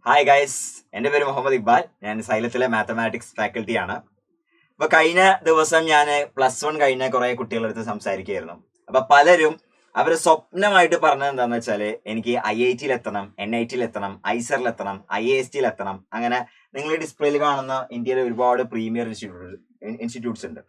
Hi guys, എൻ്റെ പേര് മുഹമ്മദ് ഇക്ബാൽ. ഞാൻ സൈലത്തിലെ മാത്തമാറ്റിക്സ് ഫാക്കൽറ്റിയാണ്. അപ്പൊ കഴിഞ്ഞ ദിവസം ഞാൻ +1 കഴിഞ്ഞ കുറെ കുട്ടികളുടെ അടുത്ത് സംസാരിക്കുകയായിരുന്നു. അപ്പൊ പലരും അവര് സ്വപ്നമായിട്ട് പറഞ്ഞത് എന്താണെന്ന് വെച്ചാല്, എനിക്ക് IIT എത്തണം, NIT എത്തണം, ഐസറിൽ എത്തണം, IIST എത്തണം. അങ്ങനെ നിങ്ങൾ ഈ ഡിസ്പ്ലേയിൽ കാണുന്ന ഇന്ത്യയിലെ ഒരുപാട് പ്രീമിയർ ഇൻസ്റ്റിറ്റ്യൂട്ട്സ് ഉണ്ട്.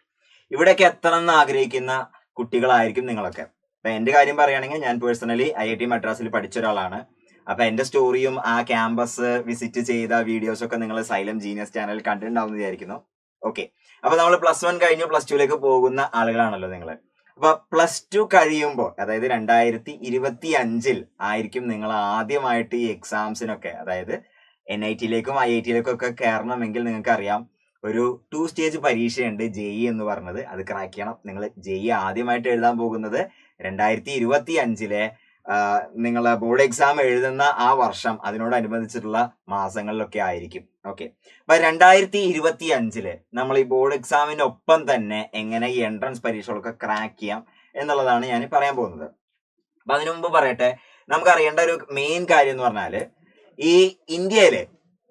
ഇവിടെയൊക്കെ എത്തണം എന്ന് ആഗ്രഹിക്കുന്ന കുട്ടികളായിരിക്കും നിങ്ങളൊക്കെ. അപ്പൊ എന്റെ കാര്യം പറയുകയാണെങ്കിൽ, ഞാൻ പേഴ്സണലി IIT മദ്രാസിൽ പഠിച്ച ഒരാളാണ്. അപ്പൊ എന്റെ സ്റ്റോറിയും ആ ക്യാമ്പസ് വിസിറ്റ് ചെയ്ത വീഡിയോസ് ഒക്കെ നിങ്ങൾ സൈലം ജീനിയസ് ചാനലിൽ കണ്ടിട്ടുണ്ടാവും വിചാരിക്കുന്നു. ഓക്കെ, അപ്പൊ നമ്മൾ +1 കഴിഞ്ഞ് +2ലേക്ക് പോകുന്ന ആളുകളാണല്ലോ നിങ്ങൾ. അപ്പൊ +2 കഴിയുമ്പോൾ, അതായത് 2025 ആയിരിക്കും നിങ്ങൾ ആദ്യമായിട്ട് ഈ എക്സാംസിനൊക്കെ, അതായത് NIT-ലേക്കും IIT-ലേക്കും ഒക്കെ കയറണമെങ്കിൽ നിങ്ങൾക്ക് അറിയാം, ഒരു 2 സ്റ്റേജ് പരീക്ഷയുണ്ട്, JEE എന്ന് പറഞ്ഞത്. അത് ക്രാക്ക് ചെയ്യണം. നിങ്ങൾ JEE ആദ്യമായിട്ട് എഴുതാൻ പോകുന്നത് 2025 നിങ്ങൾ ബോർഡ് എക്സാം എഴുതുന്ന ആ വർഷം, അതിനോടനുബന്ധിച്ചിട്ടുള്ള മാസങ്ങളിലൊക്കെ ആയിരിക്കും. ഓക്കെ, അപ്പൊ 2025 നമ്മൾ ഈ ബോർഡ് എക്സാമിനൊപ്പം തന്നെ എങ്ങനെ ഈ എൻട്രൻസ് പരീക്ഷകളൊക്കെ ക്രാക്ക് ചെയ്യാം എന്നുള്ളതാണ് ഞാൻ പറയാൻ പോകുന്നത്. അപ്പൊ അതിനു മുമ്പ് പറയട്ടെ, നമുക്ക് അറിയേണ്ട ഒരു മെയിൻ കാര്യം എന്ന് പറഞ്ഞാല്, ഈ ഇന്ത്യയില്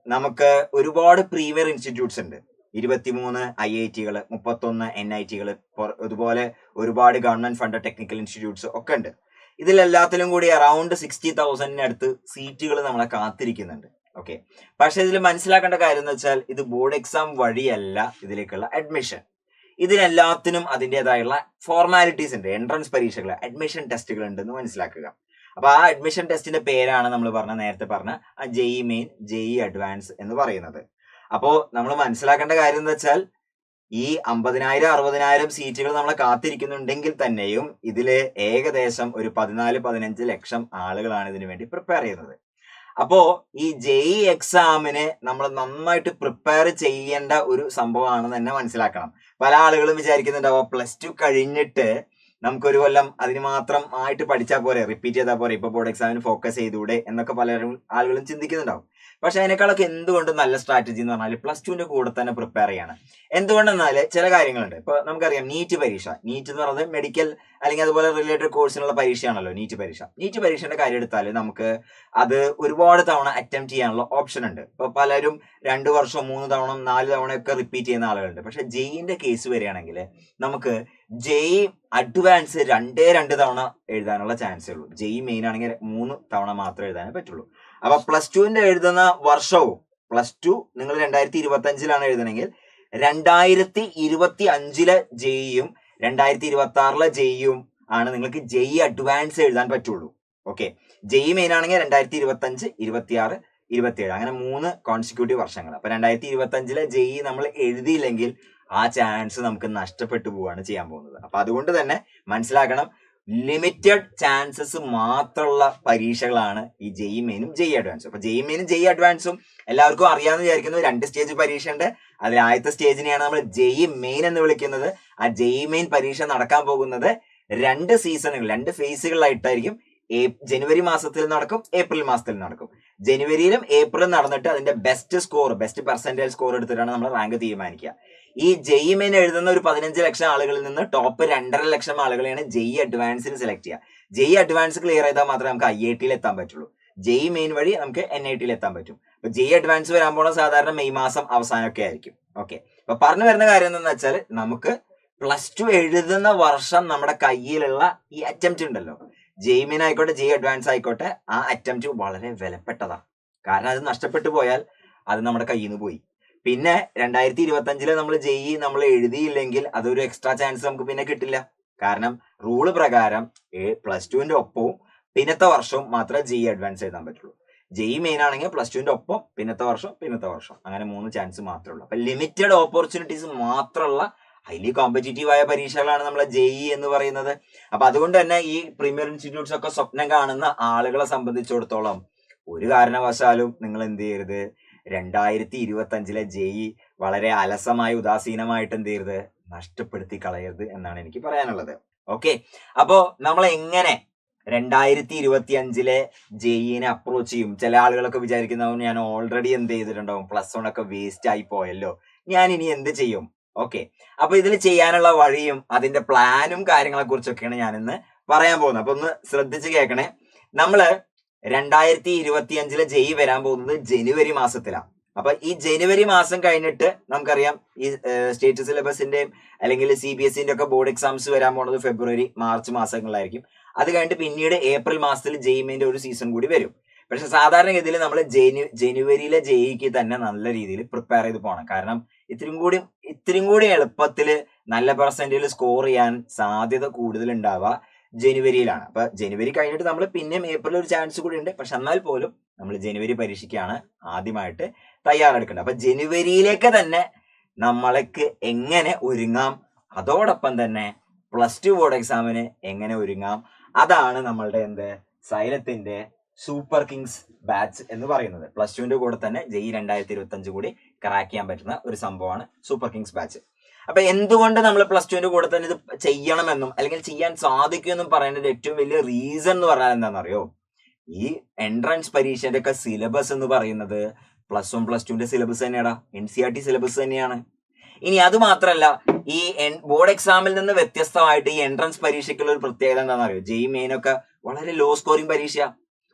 നമുക്ക് ഒരുപാട് പ്രീമിയർ ഇൻസ്റ്റിറ്റ്യൂട്ട്സ് ഉണ്ട്. 23 IIT-കൾ, 31 NIT-കൾ, അതുപോലെ ഒരുപാട് ഗവൺമെന്റ് ഫണ്ട് ടെക്നിക്കൽ ഇൻസ്റ്റിറ്റ്യൂട്ട്സ് ഒക്കെ ഉണ്ട്. ഇതിലെല്ലാത്തിലും കൂടി അറൌണ്ട് 60,000 അടുത്ത് സീറ്റുകൾ നമ്മളെ കാത്തിരിക്കുന്നുണ്ട്. ഓക്കെ, പക്ഷെ ഇതിൽ മനസ്സിലാക്കേണ്ട കാര്യം എന്ന് വെച്ചാൽ, ഇത് ബോർഡ് എക്സാം വഴിയല്ല ഇതിലേക്കുള്ള അഡ്മിഷൻ. ഇതിനെല്ലാത്തിനും അതിൻ്റെതായുള്ള ഫോർമാലിറ്റീസ് ഉണ്ട്. എൻട്രൻസ് പരീക്ഷകൾ, അഡ്മിഷൻ ടെസ്റ്റുകൾ ഉണ്ടെന്ന് മനസ്സിലാക്കുക. അപ്പൊ ആ അഡ്മിഷൻ ടെസ്റ്റിന്റെ പേരാണ് നമ്മൾ നേരത്തെ പറഞ്ഞ JEE മെയിൻ, JEE അഡ്വാൻസ് എന്ന് പറയുന്നത്. അപ്പോ നമ്മൾ മനസ്സിലാക്കേണ്ട കാര്യം എന്ന് വെച്ചാൽ, ഈ 50,000-60,000 സീറ്റുകൾ നമ്മളെ കാത്തിരിക്കുന്നുണ്ടെങ്കിൽ തന്നെയും ഇതില് ഏകദേശം ഒരു 14-15 ലക്ഷം ആളുകളാണ് ഇതിനു വേണ്ടി പ്രിപ്പയർ ചെയ്യുന്നത്. അപ്പോ ഈ JEE എക്സാമിന് നമ്മൾ നന്നായിട്ട് പ്രിപ്പയർ ചെയ്യേണ്ട ഒരു സംഭവമാണെന്ന് തന്നെ മനസ്സിലാക്കണം. പല ആളുകളും വിചാരിക്കുന്നുണ്ടാവും, +2 കഴിഞ്ഞിട്ട് നമുക്കൊരു കൊല്ലം അതിന് മാത്രം ആയിട്ട് പഠിച്ചാൽ പോരെ, റിപ്പീറ്റ് ചെയ്താൽ പോരെ, ഇപ്പൊ ബോർഡ് എക്സാമിന് ഫോക്കസ് ചെയ്തൂടെ എന്നൊക്കെ പലരും ആളുകളും ചിന്തിക്കുന്നുണ്ടാവും. പക്ഷെ അതിനേക്കാളൊക്കെ എന്തുകൊണ്ട് നല്ല സ്ട്രാറ്റജി എന്ന് പറഞ്ഞാൽ +2ന്റെ കൂടെ തന്നെ പ്രിപ്പയർ ചെയ്യണം. എന്തുകൊണ്ടെന്നാല് ചില കാര്യങ്ങളുണ്ട്. ഇപ്പൊ നമുക്കറിയാം, നീറ്റ് പരീക്ഷ, നീറ്റ് എന്ന് പറയുന്നത് മെഡിക്കൽ അല്ലെങ്കിൽ അതുപോലെ റിലേറ്റഡ് കോഴ്സിനുള്ള പരീക്ഷയാണല്ലോ നീറ്റ് പരീക്ഷ. നീറ്റ് പരീക്ഷയുടെ കാര്യം എടുത്താൽ നമുക്ക് അത് ഒരുപാട് തവണ അറ്റംപ്റ്റ് ചെയ്യാനുള്ള ഓപ്ഷൻ ഉണ്ട്. ഇപ്പൊ പലരും 2 വർഷം, 3 തവണ, 4 തവണയൊക്കെ റിപ്പീറ്റ് ചെയ്യുന്ന ആളുകളുണ്ട്. പക്ഷെ JEE-ന്റെ കേസ് വരികയാണെങ്കിൽ നമുക്ക് JEE അഡ്വാൻസ് 2 തവണ എഴുതാനുള്ള ചാൻസേ ഉള്ളൂ. JEE മെയിൻ ആണെങ്കിൽ 3 തവണ മാത്രമേ എഴുതാനേ പറ്റുള്ളൂ. അപ്പൊ +2ന്റെ എഴുതുന്ന വർഷവും, +2 നിങ്ങൾ 2025 എഴുതണമെങ്കിൽ 2025 JEE-യും 2026 JEE-യും ആണ് നിങ്ങൾക്ക് JEE അഡ്വാൻസ് എഴുതാൻ പറ്റുള്ളൂ. ഓക്കെ, JEE മെയിൻ ആണെങ്കിൽ 2025, 26, 27 അങ്ങനെ 3 കോൺസിക്യൂട്ടീവ് വർഷങ്ങൾ. അപ്പൊ 2025 JEE നമ്മൾ എഴുതിയില്ലെങ്കിൽ ആ ചാൻസ് നമുക്ക് നഷ്ടപ്പെട്ടു പോവുകയാണ് ചെയ്യാൻ പോകുന്നത്. അപ്പൊ അതുകൊണ്ട് തന്നെ മനസ്സിലാക്കണം, ലിമിറ്റഡ് ചാൻസസ് മാത്രമുള്ള പരീക്ഷകളാണ് ഈ JEE മെയിനും JEE അഡ്വാൻസും. അപ്പൊ JEE മെയിനും JEE അഡ്വാൻസും എല്ലാവർക്കും അറിയാമെന്ന് വിചാരിക്കുന്നു. 2 സ്റ്റേജ് പരീക്ഷ ഉണ്ട്. അതിൽ ആദ്യത്തെ സ്റ്റേജിനെയാണ് നമ്മൾ JEE മെയിൻ എന്ന് വിളിക്കുന്നത്. ആ JEE മെയിൻ പരീക്ഷ നടക്കാൻ പോകുന്നത് 2 സീസണുകൾ, 2 ഫേസുകളിലായിട്ടായിരിക്കും. ജനുവരി മാസത്തിൽ നടക്കും, ഏപ്രിൽ മാസത്തിൽ നടക്കും. ജനുവരിയിലും ഏപ്രിലും നടന്നിട്ട് അതിന്റെ ബെസ്റ്റ് പെർസെന്റേജ് സ്കോർ എടുത്തിട്ടാണ് നമ്മൾ റാങ്ക് തീരുമാനിക്കുക. ഈ JEE മെയിൻ എഴുതുന്ന ഒരു 15 ലക്ഷം ആളുകളിൽ നിന്ന് ടോപ്പ് 2.5 ലക്ഷം ആളുകളെയാണ് JEE അഡ്വാൻസിന് സെലക്ട് ചെയ്യുക. JEE അഡ്വാൻസ് ക്ലിയർ ചെയ്താൽ മാത്രമേ നമുക്ക് IIT-ൽ എത്താൻ പറ്റുള്ളൂ. JEE മെയിൻ വഴി നമുക്ക് NIT-ൽ എത്താൻ പറ്റും. അപ്പൊ JEE അഡ്വാൻസ് വരാൻ പോണ സാധാരണ മെയ് മാസം അവസാനമൊക്കെ ആയിരിക്കും. ഓക്കെ, അപ്പൊ പറഞ്ഞു വരുന്ന കാര്യം എന്താണെന്ന് വെച്ചാൽ, നമുക്ക് +2 എഴുതുന്ന വർഷം നമ്മുടെ കയ്യിലുള്ള ഈ അറ്റംപ്റ്റ് ഉണ്ടല്ലോ, JEE മെയിൻ ആയിക്കോട്ടെ, JEE അഡ്വാൻസ് ആയിക്കോട്ടെ, ആ അറ്റംപ്റ്റ് വളരെ വിലപ്പെട്ടതാണ്. കാരണം അത് നഷ്ടപ്പെട്ടു പോയാൽ അത് നമ്മുടെ കയ്യിൽ നിന്ന് പോയി. പിന്നെ 2025 നമ്മൾ JEE നമ്മൾ എഴുതിയില്ലെങ്കിൽ അതൊരു എക്സ്ട്രാ ചാൻസ് നമുക്ക് പിന്നെ കിട്ടില്ല. കാരണം റൂള് പ്രകാരം +2ന്റെ ഒപ്പവും പിന്നത്തെ വർഷവും മാത്രമേ JEE അഡ്വാൻസ് എഴുതാൻ പറ്റുള്ളൂ. JEE മെയിൻ ആണെങ്കിൽ +2ന്റെ ഒപ്പം പിന്നത്തെ വർഷം അങ്ങനെ 3 ചാൻസ് മാത്രമേ ഉള്ളൂ. അപ്പൊ ലിമിറ്റഡ് ഓപ്പർച്യൂണിറ്റീസ് മാത്രമുള്ള ഹൈലി കോമ്പറ്റീറ്റീവ് ആയ പരീക്ഷകളാണ് നമ്മളെ JEE എന്ന് പറയുന്നത്. അപ്പൊ അതുകൊണ്ട് തന്നെ ഈ പ്രീമിയർ ഇൻസ്റ്റിറ്റ്യൂട്ട്സ് ഒക്കെ സ്വപ്നം കാണുന്ന ആളുകളെ സംബന്ധിച്ചിടത്തോളം ഒരു കാരണവശാലും നിങ്ങൾ എന്ത് ചെയ്യരുത്, 2025 JEE വളരെ അലസമായി, ഉദാസീനമായിട്ട് എന്ത് ചെയ്യരുത്, നഷ്ടപ്പെടുത്തി കളയരുത് എന്നാണ് എനിക്ക് പറയാനുള്ളത്. ഓക്കെ, അപ്പോ നമ്മൾ എങ്ങനെ 2025 JEE-നെ അപ്രോച്ച് ചെയ്യും? ചില ആളുകളൊക്കെ വിചാരിക്കുന്നതും, ഞാൻ ഓൾറെഡി എന്ത് ചെയ്തിട്ടുണ്ടാവും, +1 ഒക്കെ വേസ്റ്റ് ആയി പോയല്ലോ, ഞാൻ ഇനി എന്ത് ചെയ്യും? ഓക്കെ, അപ്പൊ ഇതിൽ ചെയ്യാനുള്ള വഴിയും അതിന്റെ പ്ലാനും കാര്യങ്ങളെ കുറിച്ചൊക്കെയാണ് ഞാൻ ഇന്ന് പറയാൻ പോകുന്നത്. അപ്പൊ ഒന്ന് ശ്രദ്ധിച്ച് കേൾക്കണേ. നമ്മള് 2025 ജെയ് വരാൻ പോകുന്നത് ജനുവരി മാസത്തിലാണ്. അപ്പൊ ഈ ജനുവരി മാസം കഴിഞ്ഞിട്ട് നമുക്കറിയാം ഈ സ്റ്റേറ്റ് സിലബസിന്റെയും അല്ലെങ്കിൽ CBSE ഒക്കെ ബോർഡ് എക്സാംസ് വരാൻ പോകുന്നത് ഫെബ്രുവരി മാർച്ച് മാസങ്ങളിലായിരിക്കും. അത് കഴിഞ്ഞിട്ട് പിന്നീട് ഏപ്രിൽ മാസത്തിൽ ജെയ് മെയിന്റെ ഒരു സീസൺ കൂടി വരും. പക്ഷെ സാധാരണഗതിയിൽ നമ്മൾ ജനുവരിയിലെ ജെയ്ക്ക് തന്നെ നല്ല രീതിയിൽ പ്രിപ്പയർ ചെയ്ത് പോകണം. കാരണം ഇത്തിരി കൂടി എളുപ്പത്തിൽ നല്ല പെർസെന്റേജിൽ സ്കോർ ചെയ്യാൻ സാധ്യത കൂടുതൽ ഉണ്ടാവുക ജനുവരിയിലാണ്. അപ്പൊ ജനുവരി കഴിഞ്ഞിട്ട് നമ്മൾ പിന്നെയും ഏപ്രിൽ ഒരു ചാൻസ് കൂടി ഉണ്ട്. പക്ഷെ എന്നാൽ പോലും നമ്മൾ ജനുവരി പരീക്ഷയ്ക്കാണ് ആദ്യമായിട്ട് തയ്യാറെടുക്കേണ്ടത്. അപ്പൊ ജനുവരിയിലേക്ക് തന്നെ നമ്മൾക്ക് എങ്ങനെ ഒരുങ്ങാം, അതോടൊപ്പം തന്നെ +2 ബോർഡ് എക്സാമിന് എങ്ങനെ ഒരുങ്ങാം, അതാണ് നമ്മളുടെ സൈലത്തിന്റെ സൂപ്പർ കിങ്സ് ബാച്ച് എന്ന് പറയുന്നത്. +2ന്റെ കൂടെ തന്നെ ജെയ് 2025 കൂടി ക്രാക്ക് ചെയ്യാൻ പറ്റുന്ന ഒരു സംഭവമാണ് സൂപ്പർ കിങ്സ് ബാച്ച്. അപ്പൊ എന്തുകൊണ്ട് നമ്മൾ +2ന്റെ കൂടെ തന്നെ ഇത് ചെയ്യണമെന്നും അല്ലെങ്കിൽ ചെയ്യാൻ സാധിക്കുമെന്നും പറയുന്നതിന്റെ ഏറ്റവും വലിയ റീസൺ എന്ന് പറഞ്ഞാൽ എന്താണെന്നറിയോ? ഈ എൻട്രൻസ് പരീക്ഷന്റെ ഒക്കെ സിലബസ് എന്ന് പറയുന്നത് +1 +2ന്റെ സിലബസ് തന്നെയാടാ, NCERT സിലബസ് തന്നെയാണ്. ഇനി അത് മാത്രമല്ല, ഈ ബോർഡ് എക്സാമിൽ നിന്ന് വ്യത്യസ്തമായിട്ട് ഈ എൻട്രൻസ് പരീക്ഷയ്ക്കുള്ള ഒരു പ്രത്യേകത എന്താണെന്നറിയോ? ജെയ് മെയിൻ ഒക്കെ വളരെ ലോ സ്കോറിംഗ് പരീക്ഷ.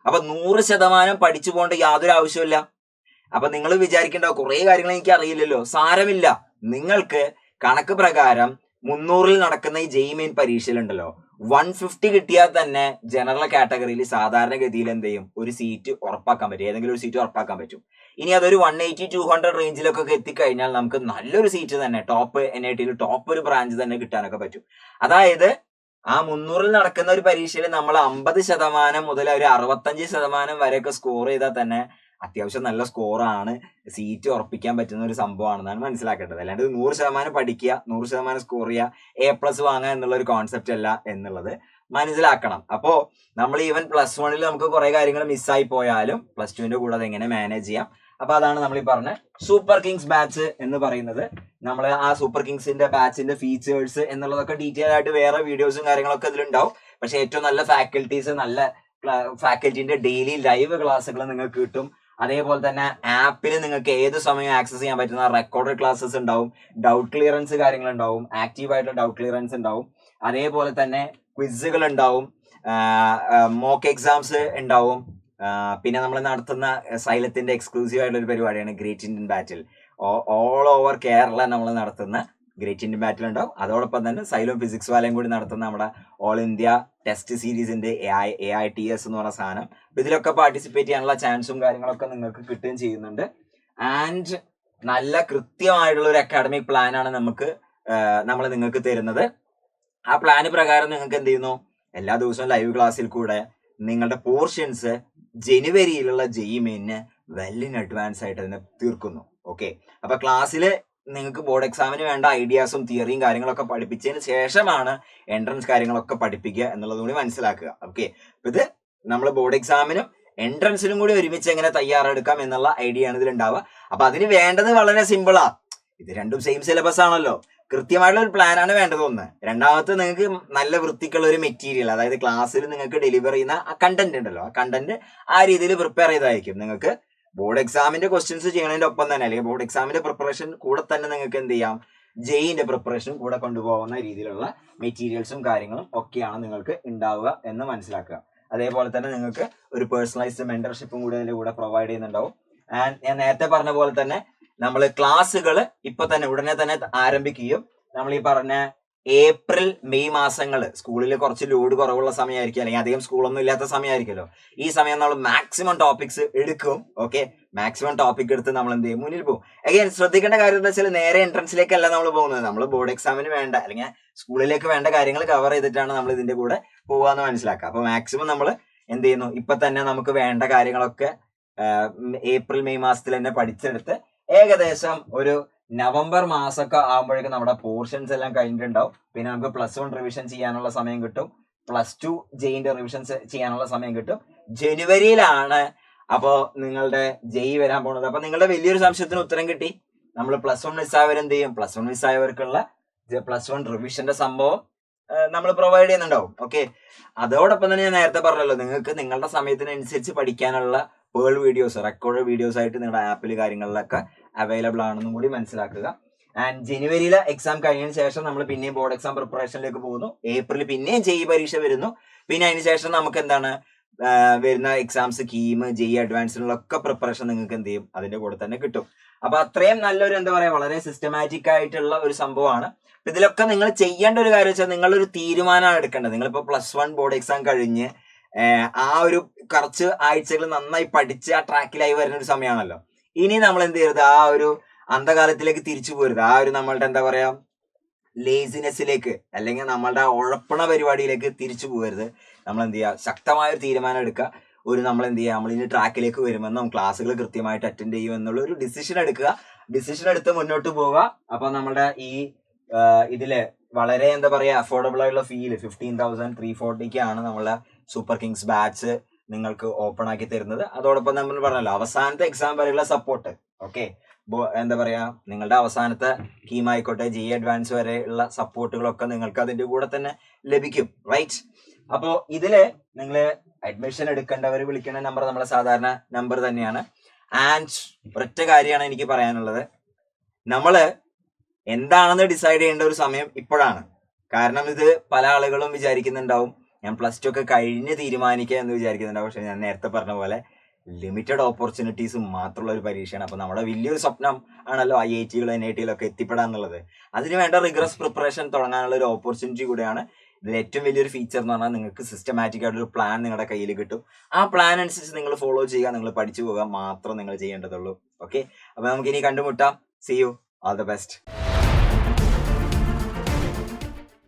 അപ്പൊ 100% പഠിച്ചു പോകേണ്ട യാതൊരു ആവശ്യമില്ല. അപ്പൊ നിങ്ങൾ വിചാരിക്കേണ്ട കുറെ കാര്യങ്ങൾ എനിക്ക് അറിയില്ലല്ലോ. സാരമില്ല, നിങ്ങൾക്ക് കണക്ക് പ്രകാരം 300-ൽ നടക്കുന്ന ഈ ജെയ് മെയിൻ പരീക്ഷയിലുണ്ടല്ലോ 150 കിട്ടിയാൽ തന്നെ ജനറൽ കാറ്റഗറിയിൽ സാധാരണഗതിയിൽ എന്ത് ചെയ്യും? ഒരു സീറ്റ് ഉറപ്പാക്കാൻ പറ്റും, ഏതെങ്കിലും ഒരു സീറ്റ് ഉറപ്പാക്കാൻ പറ്റും. ഇനി അതൊരു 180-200 റേഞ്ചിലൊക്കെ എത്തിക്കഴിഞ്ഞാൽ നമുക്ക് നല്ലൊരു സീറ്റ് തന്നെ ടോപ്പ് NITയിൽ ടോപ്പ് ഒരു ബ്രാഞ്ച് തന്നെ കിട്ടാനൊക്കെ പറ്റും. അതായത് ആ 300-ൽ നടക്കുന്ന ഒരു പരീക്ഷയിൽ നമ്മൾ 50% മുതൽ ഒരു 65% വരെയൊക്കെ സ്കോർ ചെയ്താൽ തന്നെ അത്യാവശ്യം നല്ല സ്കോറാണ്, സീറ്റ് ഉറപ്പിക്കാൻ പറ്റുന്ന ഒരു സംഭവമാണെന്നാണ് മനസ്സിലാക്കേണ്ടത്. അല്ലാണ്ട് 100% പഠിക്കുക, 100% സ്കോർ ചെയ്യുക, A+ വാങ്ങുക എന്നുള്ള ഒരു കോൺസെപ്റ്റ് അല്ല എന്നുള്ളത് മനസ്സിലാക്കണം. അപ്പോ നമ്മൾ ഈവൻ +1-ൽ നമുക്ക് കുറെ കാര്യങ്ങൾ മിസ്സായി പോയാലും +2ന്റെ കൂടെ അത് എങ്ങനെ മാനേജ് ചെയ്യാം, അപ്പൊ അതാണ് നമ്മൾ ഈ പറഞ്ഞ സൂപ്പർ കിങ്സ് ബാച്ച് എന്ന് പറയുന്നത്. നമ്മൾ ആ സൂപ്പർ കിങ്സിന്റെ ബാച്ചിന്റെ ഫീച്ചേഴ്സ് എന്നുള്ളതൊക്കെ ഡീറ്റെയിൽ ആയിട്ട് വേറെ വീഡിയോസും കാര്യങ്ങളൊക്കെ ഇതിലുണ്ടാവും. പക്ഷെ ഏറ്റവും നല്ല ഫാക്കൽറ്റീസ്, നല്ല ഫാക്കൽറ്റിന്റെ ഡെയിലി ലൈവ് ക്ലാസ്സുകൾ നിങ്ങൾക്ക് കിട്ടും. അതേപോലെ തന്നെ ആപ്പിൽ നിങ്ങൾക്ക് ഏത് സമയം ആക്സസ് ചെയ്യാൻ പറ്റുന്ന റെക്കോർഡഡ് ക്ലാസ്സസ് ഉണ്ടാവും, ഡൗട്ട് ക്ലിയറൻസ് കാര്യങ്ങൾ ഉണ്ടാവും, ആക്റ്റീവ് ആയിട്ടുള്ള ഡൗട്ട് ക്ലിയറൻസ് ഉണ്ടാവും. അതേപോലെ തന്നെ ക്വിസുകൾ ഉണ്ടാവും, മോക്ക് എക്സാംസ് ഉണ്ടാവും. പിന്നെ നമ്മൾ നടത്തുന്ന സൈലത്തിന്റെ എക്സ്ക്ലൂസീവ് ആയിട്ടുള്ള ഒരു പരിപാടിയാണ് ഗ്രേറ്റ് ഇന്ത്യൻ ബാറ്റിൽ. ഓൾ ഓവർ കേരള നമ്മൾ നടത്തുന്ന ഗ്രേറ്റ് ഇന്ത്യൻ ബാറ്റിൽ ഉണ്ടാവും. അതോടൊപ്പം തന്നെ സൈലം ഫിസിക്സ് വാലയും കൂടി നടത്തുന്ന നമ്മുടെ ഓൾ ഇന്ത്യ ടെസ്റ്റ് സീരീസിന്റെ AITS എന്ന് പറഞ്ഞ സാധനം. ഇതിലൊക്കെ പാർട്ടിസിപ്പേറ്റ് ചെയ്യാനുള്ള ചാൻസും കാര്യങ്ങളൊക്കെ നിങ്ങൾക്ക് കിട്ടുകയും ചെയ്യുന്നുണ്ട്. ആൻഡ് നല്ല കൃത്യമായിട്ടുള്ള ഒരു അക്കാഡമിക് പ്ലാനാണ് നമ്മൾ നിങ്ങൾക്ക് തരുന്നത്. ആ പ്ലാന് പ്രകാരം നിങ്ങൾക്ക് എന്ത് ചെയ്യുന്നു? എല്ലാ ദിവസവും ലൈവ് ക്ലാസ്സിൽ കൂടെ നിങ്ങളുടെ പോർഷൻസ് ജനുവരിയിലുള്ള JEE Main well in advance ആയിട്ട് തന്നെ തീർക്കുന്നു. ഓക്കെ, അപ്പൊ ക്ലാസ്സിൽ നിങ്ങൾക്ക് ബോർഡ് എക്സാമിന് വേണ്ട ഐഡിയാസും തിയറിയും കാര്യങ്ങളൊക്കെ പഠിപ്പിച്ചതിന് ശേഷമാണ് എൻട്രൻസ് കാര്യങ്ങളൊക്കെ പഠിപ്പിക്കുക എന്നുള്ളത് കൂടി മനസ്സിലാക്കുക. ഓക്കെ, ഇത് നമ്മൾ ബോർഡ് എക്സാമിനും എൻട്രൻസിനും കൂടി ഒരുമിച്ച് എങ്ങനെ തയ്യാറെടുക്കാം എന്നുള്ള ഐഡിയ ആണ് ഇതിലുണ്ടാവുക. അപ്പൊ അതിന് വേണ്ടത് വളരെ സിമ്പിളാ. ഇത് രണ്ടും സെയിം സിലബസ് ആണല്ലോ. കൃത്യമായിട്ടുള്ള ഒരു പ്ലാനാണ് വേണ്ടത്. ഒന്ന്. രണ്ടാമത്തെ, നിങ്ങൾക്ക് നല്ല വൃത്തിക്കുള്ള ഒരു മെറ്റീരിയൽ, അതായത് ക്ലാസ്സിൽ നിങ്ങൾക്ക് ഡെലിവർ ചെയ്യുന്ന ആ കണ്ടന്റ് ഉണ്ടല്ലോ, ആ കണ്ടന്റ് ആ രീതിയിൽ പ്രിപ്പയർ ചെയ്തായിരിക്കും നിങ്ങൾക്ക് ബോർഡ് എക്സാമിന്റെ ക്വസ്റ്റ്യൻസ് ചെയ്യണതിന്റെ ഒപ്പം തന്നെ, അല്ലെങ്കിൽ ബോർഡ് എക്സാമിന്റെ പ്രിപ്പറേഷൻ കൂടെ തന്നെ നിങ്ങൾക്ക് എന്ത് ചെയ്യാം? ജെയിന്റെ പ്രിപ്പറേഷൻ കൂടെ കൊണ്ടുപോകുന്ന രീതിയിലുള്ള മെറ്റീരിയൽസും കാര്യങ്ങളും ഒക്കെയാണ് നിങ്ങൾക്ക് ഉണ്ടാവുക എന്ന് മനസ്സിലാക്കുക. അതേപോലെ തന്നെ നിങ്ങൾക്ക് ഒരു പേഴ്സണലൈസ്ഡ് മെന്റർഷിപ്പും കൂടി അതിന്റെ കൂടെ പ്രൊവൈഡ് ചെയ്യുന്നുണ്ടാവും. ആൻഡ് ഞാൻ നേരത്തെ പറഞ്ഞ പോലെ തന്നെ നമ്മൾ ക്ലാസ്സുകൾ ഇപ്പൊ തന്നെ ഉടനെ തന്നെ ആരംഭിക്കുകയും നമ്മൾ ഈ പറഞ്ഞ ഏപ്രിൽ മെയ് മാസങ്ങൾ സ്കൂളിൽ കുറച്ച് ലോഡ് കുറവുള്ള സമയമായിരിക്കും, അല്ലെങ്കിൽ അധികം സ്കൂളൊന്നും ഇല്ലാത്ത സമയമായിരിക്കുമല്ലോ. ഈ സമയം നമ്മൾ മാക്സിമം ടോപ്പിക്സ് എടുക്കും. ഓക്കെ, മാക്സിമം ടോപ്പിക് എടുത്ത് നമ്മൾ എന്ത് ചെയ്യും? മുന്നിൽ പോകും. അഗൈൻ ശ്രദ്ധിക്കേണ്ട കാര്യം എന്താ വെച്ചാൽ നേരെ എൻട്രൻസിലേക്കല്ല നമ്മൾ പോകുന്നത്. നമ്മൾ ബോർഡ് എക്സാമിന് വേണ്ട അല്ലെങ്കിൽ സ്കൂളിലേക്ക് വേണ്ട കാര്യങ്ങൾ കവർ ചെയ്തിട്ടാണ് നമ്മൾ ഇതിന്റെ കൂടെ പോകാന്ന് മനസ്സിലാക്കുക. അപ്പൊ മാക്സിമം നമ്മൾ എന്ത് ചെയ്യുന്നു? ഇപ്പൊ തന്നെ നമുക്ക് വേണ്ട കാര്യങ്ങളൊക്കെ ഏപ്രിൽ മെയ് മാസത്തിൽ തന്നെ പഠിച്ചെടുത്ത് ഏകദേശം ഒരു നവംബർ മാസമൊക്കെ ആകുമ്പോഴേക്കും നമ്മുടെ പോർഷൻസ് എല്ലാം കഴിഞ്ഞിട്ടുണ്ടാവും. പിന്നെ നമുക്ക് +1 റിവിഷൻ ചെയ്യാനുള്ള സമയം കിട്ടും, +2 ജെയിന്റെ റിവിഷൻസ് ചെയ്യാനുള്ള സമയം കിട്ടും. ജനുവരിയിലാണ് അപ്പോ നിങ്ങളുടെ ജെയ് വരാൻ പോണത്. അപ്പൊ നിങ്ങളുടെ വലിയൊരു സംശയത്തിന് ഉത്തരം കിട്ടി. നമ്മൾ +1 മിസ്സായവർ എന്ത് ചെയ്യും? +1 മിസ്സായവർക്കുള്ള +1 റിവിഷന്റെ സംഭവം നമ്മൾ പ്രൊവൈഡ് ചെയ്യുന്നുണ്ടാവും. ഓക്കെ, അതോടൊപ്പം തന്നെ ഞാൻ നേരത്തെ പറഞ്ഞല്ലോ, നിങ്ങൾക്ക് നിങ്ങളുടെ സമയത്തിനനുസരിച്ച് പഠിക്കാനുള്ള പേൾ വീഡിയോസ്, റെക്കോർഡ് വീഡിയോസ് ആയിട്ട് നിങ്ങളുടെ ആപ്പിൽ കാര്യങ്ങളിലൊക്കെ അവൈലബിൾ ആണെന്നും കൂടി മനസ്സിലാക്കുക. ആൻഡ് ജനുവരിയിലെ എക്സാം കഴിഞ്ഞതിന് ശേഷം നമ്മൾ പിന്നെയും ബോർഡ് എക്സാം പ്രിപ്പറേഷനിലേക്ക് പോകുന്നു. ഏപ്രിൽ പിന്നെയും ജെയ് പരീക്ഷ വരുന്നു. പിന്നെ അതിന് ശേഷം നമുക്ക് എന്താണ്? വരുന്ന എക്സാംസ് കീം ജെഇ അഡ്വാൻസിനുള്ളൊക്കെ പ്രിപ്പറേഷൻ നിങ്ങൾക്ക് എന്ത് ചെയ്യും അതിന്റെ കൂടെ തന്നെ കിട്ടും. അപ്പൊ അത്രയും നല്ലൊരു എന്താ പറയാ വളരെ സിസ്റ്റമാറ്റിക് ആയിട്ടുള്ള ഒരു സംഭവമാണ്. ഇതിലൊക്കെ നിങ്ങൾ ചെയ്യേണ്ട ഒരു കാര്യം വെച്ചാൽ നിങ്ങളൊരു തീരുമാനമാണ് എടുക്കേണ്ടത്. നിങ്ങളിപ്പോ +1 ബോർഡ് എക്സാം കഴിഞ്ഞ് ആ ഒരു കുറച്ച് ആഴ്ചകൾ നന്നായി പഠിച്ച് ആ ട്രാക്കിലായി വരുന്ന ഒരു സമയമാണല്ലോ. ഇനി നമ്മൾ എന്ത് ചെയ്യരുത്, ആ ഒരു അന്ധകാലത്തിലേക്ക് തിരിച്ചു പോരുത്. ആ ഒരു നമ്മളുടെ എന്താ പറയാ ലേസിനെസ്സിലേക്ക് അല്ലെങ്കിൽ നമ്മളുടെ ആ ഉഴപ്പണ പരിപാടിയിലേക്ക് തിരിച്ചു പോകരുത്. നമ്മൾ എന്ത് ചെയ്യുക, ശക്തമായ ഒരു തീരുമാനം എടുക്കുക. നമ്മൾ എന്ത് ചെയ്യുക, നമ്മൾ ഇനി ട്രാക്കിലേക്ക് വരുമെന്നും ക്ലാസ്സുകൾ കൃത്യമായിട്ട് അറ്റൻഡ് ചെയ്യും എന്നുള്ള ഒരു ഡിസിഷൻ എടുക്കുക. ഡിസിഷൻ എടുത്ത് മുന്നോട്ട് പോവുക. അപ്പൊ നമ്മുടെ ഈ ഇതില് വളരെ എന്താ പറയാ അഫോർഡബിൾ ആയിട്ടുള്ള ഫീല് 15,340 നമ്മളെ സൂപ്പർ കിങ്സ് ബാച്ച് നിങ്ങൾക്ക് ഓപ്പൺ ആക്കി തരുന്നത്. അതോടൊപ്പം നമ്മൾ പറഞ്ഞല്ലോ അവസാനത്തെ എക്സാം വരെയുള്ള സപ്പോർട്ട്. ഓക്കെ, എന്താ പറയാ നിങ്ങളുടെ അവസാനത്തെ കീം ആയിക്കോട്ടെ ജെഇ അഡ്വാൻസ് വരെയുള്ള സപ്പോർട്ടുകളൊക്കെ നിങ്ങൾക്ക് അതിന്റെ കൂടെ തന്നെ ലഭിക്കും. റൈറ്റ്. അപ്പോ ഇതില് നിങ്ങൾ അഡ്മിഷൻ എടുക്കേണ്ടവർ വിളിക്കുന്ന നമ്പർ നമ്മളെ സാധാരണ നമ്പർ തന്നെയാണ്. ആൻഡ് ഒറ്റ കാര്യമാണ് എനിക്ക് പറയാനുള്ളത്, നമ്മള് എന്താണെന്ന് ഡിസൈഡ് ചെയ്യേണ്ട ഒരു സമയം ഇപ്പോഴാണ്. കാരണം ഇത് പല ആളുകളും വിചാരിക്കുന്നുണ്ടാവും ഞാൻ +2 ഒക്കെ കഴിഞ്ഞ് തീരുമാനിക്കുക എന്ന് വിചാരിക്കുന്നുണ്ടാവും. പക്ഷെ ഞാൻ നേരത്തെ പറഞ്ഞ പോലെ ലിമിറ്റഡ് ഓപ്പർച്യൂണിറ്റീസ് മാത്രമുള്ള ഒരു പരീക്ഷയാണ്. അപ്പൊ നമ്മുടെ വലിയൊരു സ്വപ്നം ആണല്ലോ IIT-കളും NIT-യിലൊക്കെ എത്തിപ്പെടാന്നുള്ളത്. അതിന് വേണ്ട റിഗ്രസ് പ്രിപ്പറേഷൻ തുടങ്ങാനുള്ള ഒരു ഓപ്പർച്യൂണിറ്റി കൂടെയാണ്. ഇതിൽ ഏറ്റവും വലിയൊരു ഫീച്ചർ എന്ന് പറഞ്ഞാൽ നിങ്ങൾക്ക് സിസ്റ്റമാറ്റിക് ആയിട്ടൊരു പ്ലാൻ നിങ്ങളുടെ കയ്യിൽ കിട്ടും. ആ പ്ലാൻ അനുസരിച്ച് നിങ്ങൾ ഫോളോ ചെയ്യുക, നിങ്ങൾ പഠിച്ചു പോകാൻ മാത്രം നിങ്ങൾ ചെയ്യേണ്ടതുള്ളൂ. ഓക്കെ, അപ്പൊ നമുക്ക് ഇനി കണ്ടുമുട്ടാം. See you, all the best.